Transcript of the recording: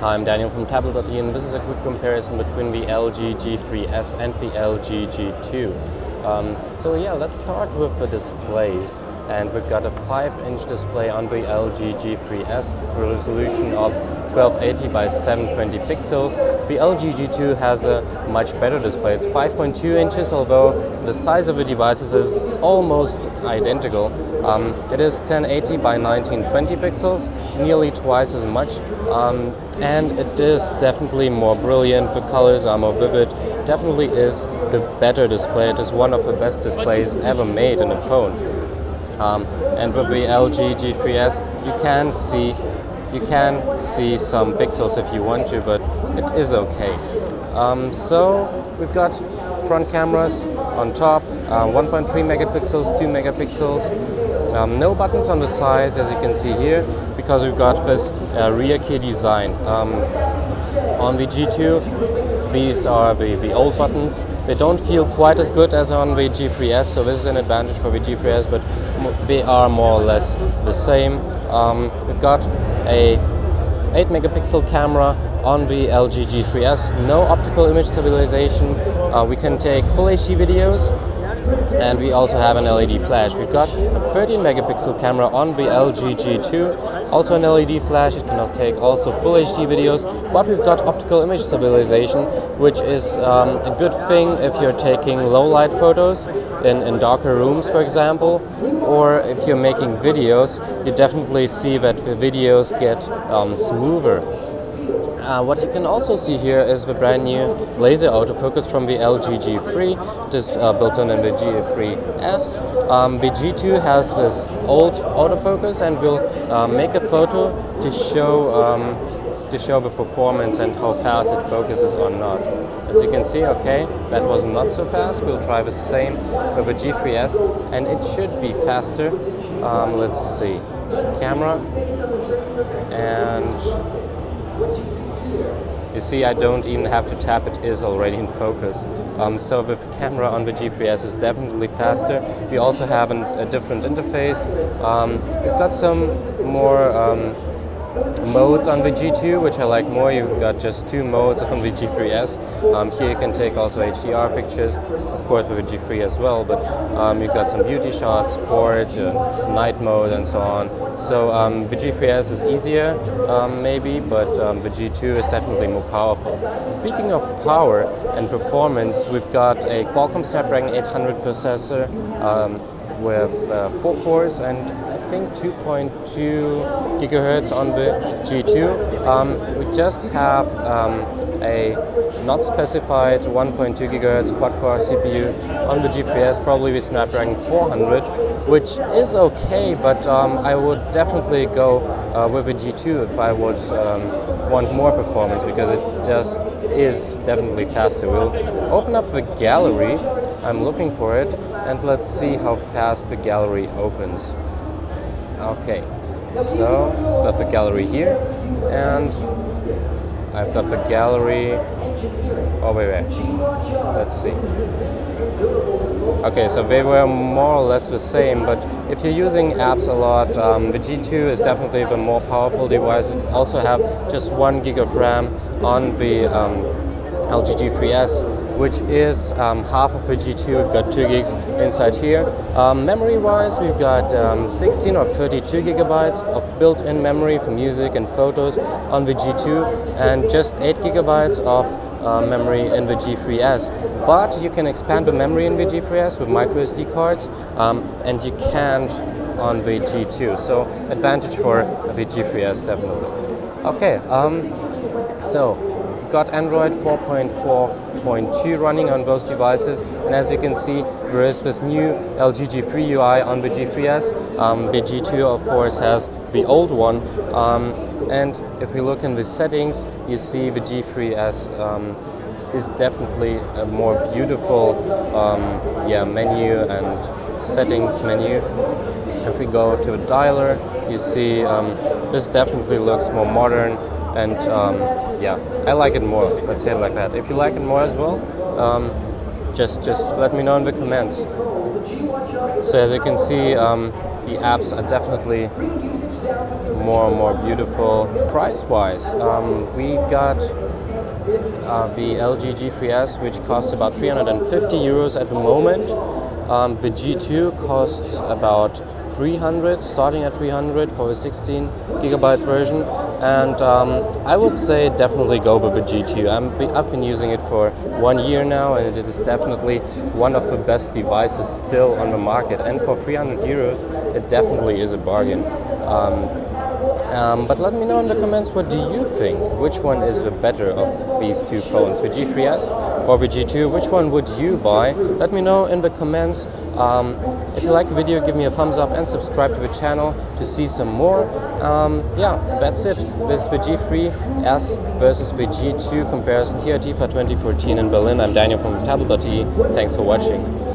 Hi, I'm Daniel from TBLT, and this is a quick comparison between the LG G3S and the LG G2. So yeah, let's start with the displays. And we've got a 5-inch display on the LG G3S, resolution of 1280 by 720 pixels. The LG G2 has a much better display. It's 5.2 inches, although the size of the devices is almost identical. It is 1080 by 1920 pixels, nearly twice as much, and it is definitely more brilliant. The colors are more vivid. Definitely is the better display. It is one of the best displays ever made in a phone. And with the LG G3S, you can see some pixels if you want to, but it is okay. So we've got front cameras on top, 1.3 megapixels, 2 megapixels. No buttons on the sides, as you can see here, because we've got this rear key design. On the G2, these are the old buttons. They don't feel quite as good as on the G3S, so this is an advantage for the G3S, but they are more or less the same. We've got a 8 megapixel camera on the LG G3S, no optical image stabilization. We can take full HD videos, and we also have an LED flash. We've got a 13 megapixel camera on the LG G2, also an LED flash. It cannot take also full HD videos, but we've got optical image stabilization, which is a good thing if you're taking low light photos in darker rooms, for example, or if you're making videos. You definitely see that the videos get smoother. What you can also see here is the brand new laser autofocus from the LG G3. It is built in the G3S. The G2 has this old autofocus and will make a photo to show the performance and how fast it focuses or not. As you can see, okay, that was not so fast. We'll try the same with the G3S, and it should be faster. Let's see, camera, and you see, I don't even have to tap, it is already in focus. So the camera on the G3S is definitely faster. We also have a different interface. We've got some more modes on the G2, which I like more. You've got just 2 modes on the G3S. Here you can take also HDR pictures, of course with the G3 as well, but you've got some beauty shots, sport, night mode, and so on. So the G3S is easier, maybe, but the G2 is definitely more powerful. Speaking of power and performance, we've got a Qualcomm Snapdragon 800 processor with 4 cores and I think 2.2 gigahertz on the G2. We just have a not specified 1.2 gigahertz quad-core CPU on the G3S, probably with Snapdragon 400, which is okay, but I would definitely go with the G2 if I would want more performance, because it just is definitely faster. We'll open up the gallery. I'm looking for it, and let's see how fast the gallery opens. Okay, so got the gallery here, and I've got the gallery. Oh wait, let's see. Okay, so they were more or less the same, but if you're using apps a lot, the G2 is definitely the more powerful device. We also have just 1 gig of RAM on the LG G3S, which is half of the G2. We've got 2 gigs inside here. Memory-wise, we've got 16 or 32 gigabytes of built-in memory for music and photos on the G2, and just 8 gigabytes of memory in the G3S. But you can expand the memory in the G3S with micro SD cards, and you can't on the G2. So advantage for the G3S definitely. Okay, so we've got Android 4.4.2 running on both devices, and as you can see, there is this new LG G3 UI on the G3S. The G2 of course has the old one, and if we look in the settings, you see the G3S is definitely a more beautiful menu and settings menu. If we go to a dialer, you see this definitely looks more modern, and yeah, I like it more. Let's say it like that. If you like it more as well, just let me know in the comments. So as you can see, the apps are definitely more and more beautiful. Price-wise, we got the LG G3S, which costs about 350 euros at the moment. The G2 costs about 300, starting at 300 for the 16 gigabyte version, and I would say definitely go with the G2. I've been using it for 1 year now, and it is definitely one of the best devices still on the market, and for 300 euros it definitely is a bargain. But let me know in the comments, what do you think? Which one is the better of these two phones, the G3S or the G2? Which one would you buy? Let me know in the comments. If you like the video, give me a thumbs up and subscribe to the channel to see some more. Yeah, that's it. This is the G3S versus the G2 comparison here at IFA 2014 in Berlin. I'm Daniel from TBLT.de. Thanks for watching.